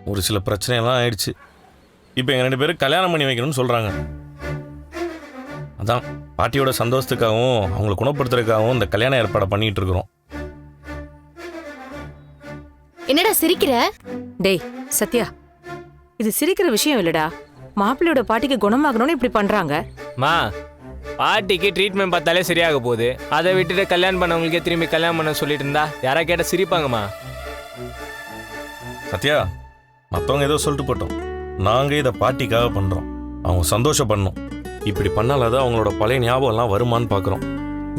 ஒரு சில பிரச்சனையெல்லாம் ஆயிடுச்சு. இப்போ எங்கள் 2 பேரும் கல்யாணம் பண்ணி வைக்கணும்னு சொல்கிறாங்க. அதான் பாட்டியோட சந்தோஷத்துக்காகவும் அவங்களை குணப்படுத்துறதுக்காகவும் இந்த கல்யாண ஏற்பாடை பண்ணிட்டு இருக்கிறோம். என்னடா சிரிக்கிற? டேய் சத்யா, இது சிரிக்கிற விஷயம் இல்லடா. மாப்பிள்ளையோட பாட்டிக்கு குணமாகணும்னு இப்படி பண்றாங்க. மா, பாட்டிக்கு ட்ரீட்மெண்ட் பார்த்தாலே சரியாக போகுது. அதை விட்டுட்டு கல்யாணம் பண்ணவங்களுக்கே திரும்பி கல்யாணம் பண்ண சொல்லிட்டு இருந்தா யாரா கேட்ட சிரிப்பாங்கம்மா. சத்யா, மற்றவங்க ஏதோ சொல்லிட்டு போட்டோம். நாங்கள் இதை பாட்டிக்காக பண்ணுறோம். அவங்க சந்தோஷப்படணும். இப்படி பண்ணால்தான் அவங்களோட பழைய ஞாபகம்லாம் வருமானு பார்க்குறோம்.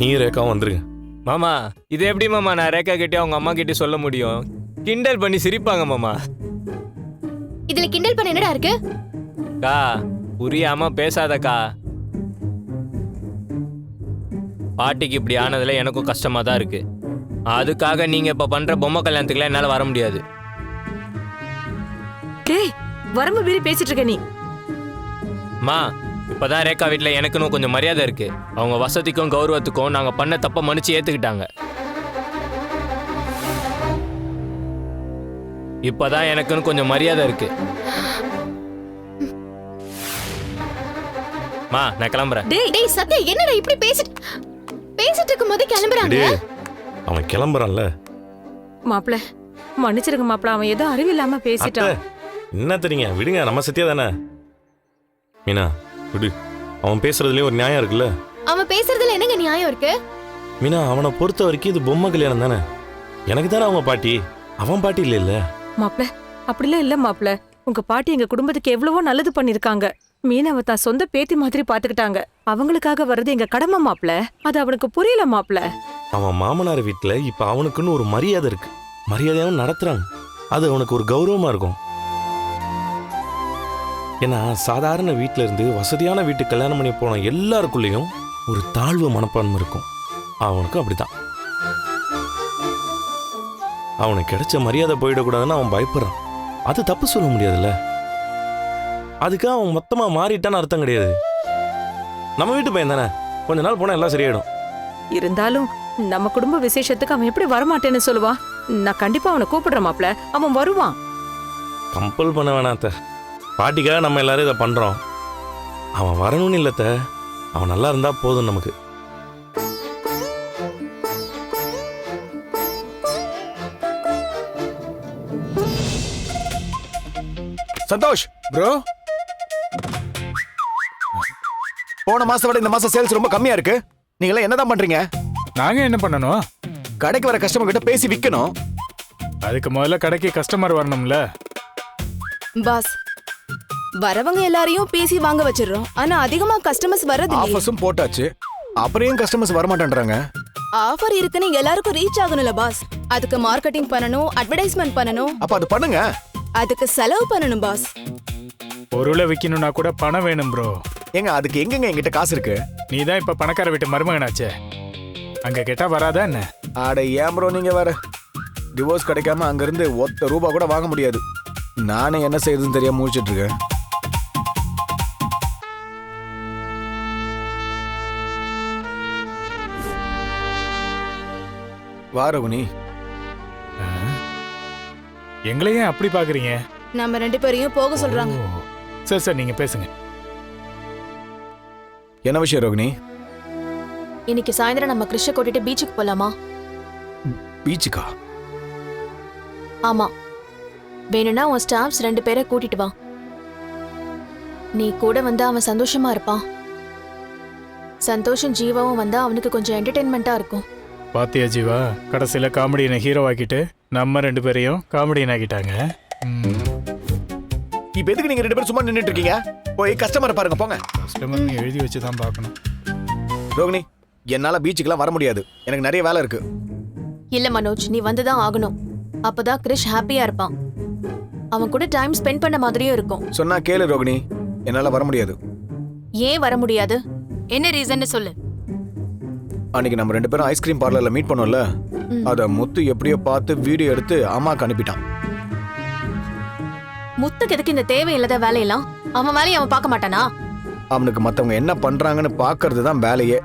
நீ ரேக்காவும் வந்துருங்க. மாமா, இது எப்படி மாமா நான் ரேக்கா கிட்டே அவங்க அம்மா கிட்டே சொல்ல முடியும்? கிண்டல் பண்ணி சிரிப்பாங்க மாமா. இதுல கிண்டல் பண்ண என்னடா இருக்கு? கா, புரியாம பேசாதக்கா. பாட்டிக்கு இப்படி ஆனதுல எனக்கும் கஷ்டமா தான் இருக்கு. அதுக்காக நீங்க இப்ப பண்ற பொம்மை கல்யாணத்துக்குலாம் என்னால வர முடியாது. டேய், வரம்பு மீறி பேசிட்டு இருக்க நீ. மா, இப்பதான் ரேகா வீட்டுல எனக்குன்னு கொஞ்சம் மரியாதை இருக்கு. அவங்க வசதிக்கும் கௌரவத்துக்கும் நாங்க பண்ண தப்ப மன்னிச்சு ஏத்துக்கிட்டாங்க. இப்பதான் எனக்குன்னு கொஞ்சம் மரியாதை இருக்கு. மா, நான் கிளம்புறேன். டேய் சத்யா, என்னடா இப்படி பேசிட்டு இருக்கும்போது கிளம்புறாங்க? அவன் கிளம்புறான்ல. மாப்பிள்ள மன்னிச்சிருங்க மாப்பிள்ள, அவன் ஏதோ அறிவில்லாம பேசிட்டான். என்ன தெரியுங்க, விடுங்க. நம்ம சத்யா தானே. மீனா விடு. அவன் பேசுறதுலயும் ஒரு நியாயம் இருக்குல்ல. அவன் பேசுறதுல என்னங்க நியாயம் இருக்கு? மீனா, அவனை பொறுத்த வரைக்கும் இது பொம்மை கல்யாணம் தானே. எனக்கு தானே அவங்க பாட்டி, அவன் பாட்டி இல்ல இல்ல. மாப்பிள்ள அப்படிலாம் இல்ல மாப்பிள்ள. உங்க பாட்டி எங்க குடும்பத்துக்கு எவ்வளவோ நல்லது பண்ணிருக்காங்க. மீனாவை தான் சொந்த பேத்தி மாதிரி பாத்துக்கிட்டாங்க. அவங்களுக்காக வர்றது எங்க கடமை மாப்பிள்ள. அது அவனுக்கு புரியல மாப்பிள்ள. அவன் மாமனார் வீட்டுல இப்ப அவனுக்குன்னு ஒரு மரியாதை இருக்கு. மரியாதையாவும் நடத்துறாங்க. அது அவனுக்கு ஒரு கௌரவமா இருக்கும். ஏன்னா சாதாரண வீட்டுல இருந்து வசதியான வீட்டுக்கு கல்யாணம் பண்ணி போன எல்லாருக்குள்ளேயும் ஒரு தாழ்வு மனப்பான்மை இருக்கும். அவனுக்கு அப்படித்தான். அவனுக்கு கிடைச்ச மரியாதை போயிடக்கூடாதுன்னு அவன் பயப்படுறான். அது தப்பு சொல்ல முடியாதுல்ல. அதுக்காக அவன் மொத்தமா மாறிட்டான்னு அர்த்தம் கிடையாது. நம்ம வீட்டு பையன் தானே, கொஞ்ச நாள் போனா எல்லாம் சரியாயிடும். இருந்தாலும் நம்ம குடும்ப விசேஷத்துக்கு அவன் எப்படி வரமாட்டேன்னு சொல்லுவான்? நான் கண்டிப்பா அவனை கூப்பிடுறேன் மாப்பிள்ள. அவன் வருவான். கம்பல் பண்ண வேணாத்த. பாட்டிக்காக நம்ம எல்லாரும் இதை பண்றோம். அவன் வரணும்னு இல்லத்த, அவன் நல்லா இருந்தா போதும் நமக்கு. சந்தோஷ் ப்ரோ, போன மாசம் விட இந்த மாசம் சேல்ஸ் ரொம்ப கம்மியா இருக்கு. நீங்க என்னதான் பண்றீங்க? நாங்க என்ன பண்ணணும்? கடைக்கு வர கஸ்டமர் கிட்ட பேசி விக்கணும். அதுக்கு முதல்ல கடைக்கு கஸ்டமர் வரணும்ல. பாஸ், வரவங்க எல்லாரையும் பேசி வாங்க வச்சிடுறோம். ஆனா அதிகமா கஸ்டமர்ஸ் வரது இல்லையே. ஆஃபர்ஸும் போட்டாச்சு, அப்புறம் ஏன் கஸ்டமர்ஸ் வர மாட்டேன்றாங்க? ஆஃபர் இருக்குன்னு எல்லாருக்கும் ரீச் ஆகணும்ல பாஸ். அதுக்கு மார்க்கெட்டிங் பண்ணணும், அட்வர்டைஸ்மெண்ட் பண்ணணும். அப்ப அது பண்ணுங்க. அதுக்கு செலவு பண்ணணும் பாஸ். பொருளை விக்கணும்னா கூட பணம் வேணும் ப்ரோ. ஏங்க அதுக்கு எங்கங்க என்கிட்ட காசு இருக்கு? நீ தான் இப்ப பணக்கார வீட்டு மருமகனாச்சே, அங்க கேட்டா வராதா என்ன? ஆட ஏன் ப்ரோ நீங்க வேற. டிவோர்ஸ் கிடைக்காம அங்க இருந்து ₹1 கூட வாங்க முடியாது. நானே என்ன செய்யறதுன்னு தெரியாம முடிச்சிட்டு இருக்கேன். வாரகுனி, எங்களையும் அப்படி பாக்குறீங்க? நம்ம 2 பேரையும் போக சொல்றாங்க. ஓ, சரி சரி, நீங்க பேசுங்க. என்ன விஷயம் ரோகிணி? இன்னைக்கு சாயந்தரம் நம்ம கிறிஷ கூட்டிட்டு பீச்சுக்கு போலாமா? பீச்சுக்கா? ஆமா, வேணும்னா உன் ஸ்டாஃப்ஸ் 2 பேரை கூட்டிட்டு வா. நீ கூட வந்தா அவன் சந்தோஷமா இருப்பான். சந்தோஷம் ஜீவாவும் வந்தா அவனுக்கு கொஞ்சம் என்டர்டெயின்மெண்டா இருக்கும். பாத்தியா ஜீவா, கடைசியில காமெடியனை ஹீரோ ஆக்கிட்டு நம்ம 2 பேரையும் காமெடியன் ஆக்கிட்டாங்க. இப்ப எதுக்கு நீங்க 2 பேரும் சும்மா நின்னுட்டு இருக்கீங்க? போய் கஸ்டமரை பாருங்க போங்க. கஸ்டமர் எழுதி வச்சுதான் பார்க்கணும். ரோகிணி, என்னால பீச்சுக்கெல்லாம் வர முடியாது. எனக்கு நிறைய வேலை இருக்கு. இல்ல மனோஜ், நீ வந்துதான் ஆகணும். அப்பதான் கிறிஷ் ஹாப்பியா இருப்பான். அவன் கூட டைம் ஸ்பெண்ட் பண்ண மாதிரியும் இருக்கும். சொன்னா கேளு ரோகிணி, என்னால வர முடியாது. ஏன் வர முடியாது? என்ன ரீசன் சொல்லு. அன்னைக்கு நம்ம 2 பேரும் ஐஸ்கிரீம் பார்லர்ல மீட் பண்ணோம்ல, அத முத்து எப்படியோ பார்த்து வீடியோ எடுத்து அம்மாக்கு அனுப்பிட்டான். முத்துக்கு எதுக்கு இந்த தேவையில்லாத வேலையெல்லாம்? அவன் வேலையை அவன் பார்க்க மாட்டானா? அவனுக்கு மத்தவங்க என்ன பண்றாங்கன்னு பாக்குறது தான் வேலையே.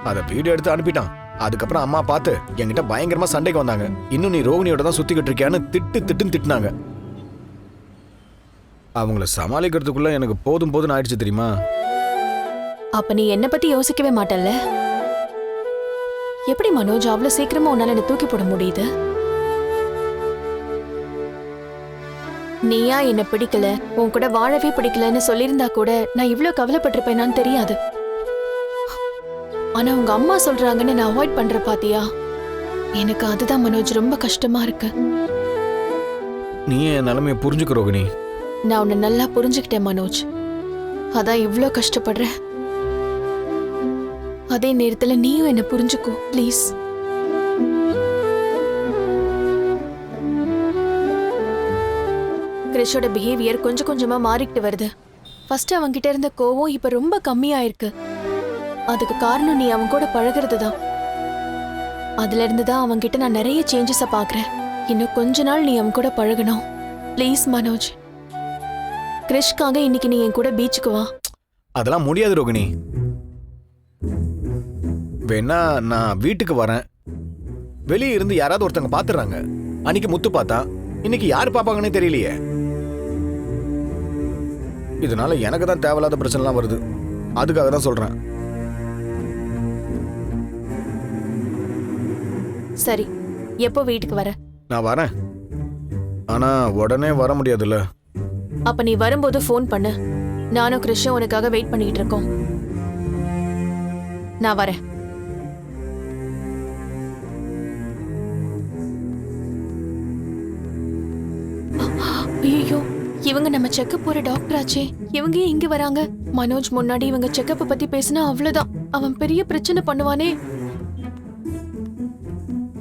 அத வீடியோ எடுத்து அனுப்பிட்டான். அதுக்கப்புறம் அம்மா பார்த்து என்கிட்ட பயங்கரமா சண்டைக்கு வந்தாங்க. இன்னும் நீ ரோகிணியோட தான் சுத்திக்கிட்டு இருக்கியான்னு திட்டுன்னு திட்டினாங்க. அவங்கள சமாளிக்கிறதுக்குள்ள எனக்கு போதும் போதும்னு ஆயிடுச்சு தெரியுமா? அப்ப நீ என்ன பத்தி யோசிக்கவே மாட்டல்ல? எப்படி மனோஜ் அவ்வளவு சீக்கிரமா உன்னால என்ன தூக்கி போட முடியுது? நீயா என்ன பிடிக்கல, உன் கூட வாழவே பிடிக்கலன்னு சொல்லியிருந்தா கூட நான் இவ்ளோ கவலைப்பட்டிருப்பேனான்னு தெரியாது. ஆனா உங்க அம்மா சொல்றாங்கன்னு நான் அவாய்ட் பண்ற பாத்தியா? எனக்கு அதுதான் மனோஜ் ரொம்ப கஷ்டமா இருக்கு. நீ என் நிலைமையை புரிஞ்சுக்க ரோகிணி. நான் உன்னை நல்லா புரிஞ்சுக்கிட்டேன் மனோஜ். அதான் இவ்ளோ கஷ்டப்படுறேன். அதே நேரத்துல நீயும் என்ன புரிஞ்சுக்கோ ப்ளீஸ். கிரிஷோட பிஹேவியர் கொஞ்சம் கொஞ்சமா மாறிக்கிட்டு வருது. ஃபர்ஸ்ட் அவன்கிட்ட இருந்த கோவம் இப்ப ரொம்ப கம்மியாயிருக்கு. அதுக்கு காரணம் நீ அவன் கூட பழகிறது தான். அதுல இருந்து தான் அவன்கிட்ட நான் நிறைய சேஞ்சஸை பாக்குறேன். இன்னும் கொஞ்ச நாள் நீ அவன் கூட பழகணும் ப்ளீஸ் மனோஜ். கிரிஷ்காக இன்னைக்கு நீ என் கூட பீச்சுக்கு வா. அதெல்லாம் முடியாது ரோகிணி. வேணா நான் வீட்டுக்கு வரேன். வெளியே இருந்து யாராவது ஒருத்தங்க பாத்துறாங்க. அன்னைக்கு முத்து பார்த்தா, இன்னைக்கு யாரு பாப்பாங்கன்னே தெரியலையே. இதனால எனக்கு தான் தேவையில்லாத பிரச்சனைலாம் வருது. அதுக்காக தான் சொல்றேன். சரி, எப்போ வீட்டுக்கு வர? நான் வரேன். ஆனா உடனே வர முடியாதுல்ல. அப்ப நீ வரும்போது ஃபோன் பண்ணு. நானும் கிருஷ்ணன் உனக்காக வெயிட் பண்ணிட்டு இருக்கோம். நான் வரேன். ஐயோ, இவங்க நம்ம செக்கப் போற டாக்டர் ஆச்சே. இவங்க ஏன் இங்க வராங்க? மனோஜ் முன்னாடி இவங்க செக்கப் பத்தி பேசினா அவ்வளவுதான். அவன் பெரிய பிரச்சனை பண்ணுவானே.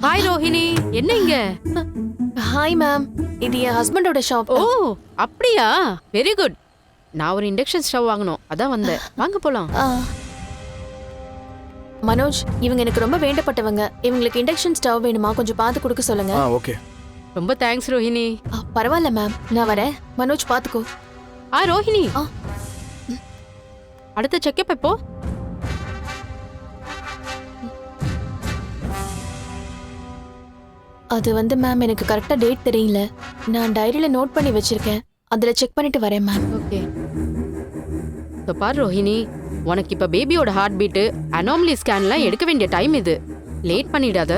ஹாய் ரோஹிணி, என்ன இங்க? ஹாய் மேம், இது என் ஹஸ்பண்டோட ஷாப். ஓ அப்படியா, வெரி குட். நான் ஒரு இண்டக்ஷன் ஸ்டவ் வாங்கணும், அதான் வந்தேன். வாங்க போலாம். மனோஜ், இவங்க எனக்கு ரொம்ப வேண்டப்பட்டவங்க. இவங்களுக்கு இண்டக்ஷன் ஸ்டவ் வேணுமா? கொஞ்சம் பார்த்து கொடுக்க சொல்லுங்க. ஓகே. ரொம்ப தேங்க்ஸ் ரோஹிணி. பரவாயில்ல மேம், நான் வரேன். மனோஜ் பாத்துக்கோ. ரோஹிணி, ஆ. அடுத்த செக்கப் எப்போ? அது வந்து மேம் எனக்கு கரெக்டா டேட் தெரியல. நான் டைரியில நோட் பண்ணி வச்சிருக்கேன். அதுல செக் பண்ணிட்டு வரேன் மேம். ஓகே. இப்போ பாரு ரோஹிணி, உனக்கு இப்ப பேபியோட ஹார்ட் பீட், அனாமலி ஸ்கேன்லாம் எடுக்க வேண்டிய டைம் இது. லேட் பண்ணிடாத.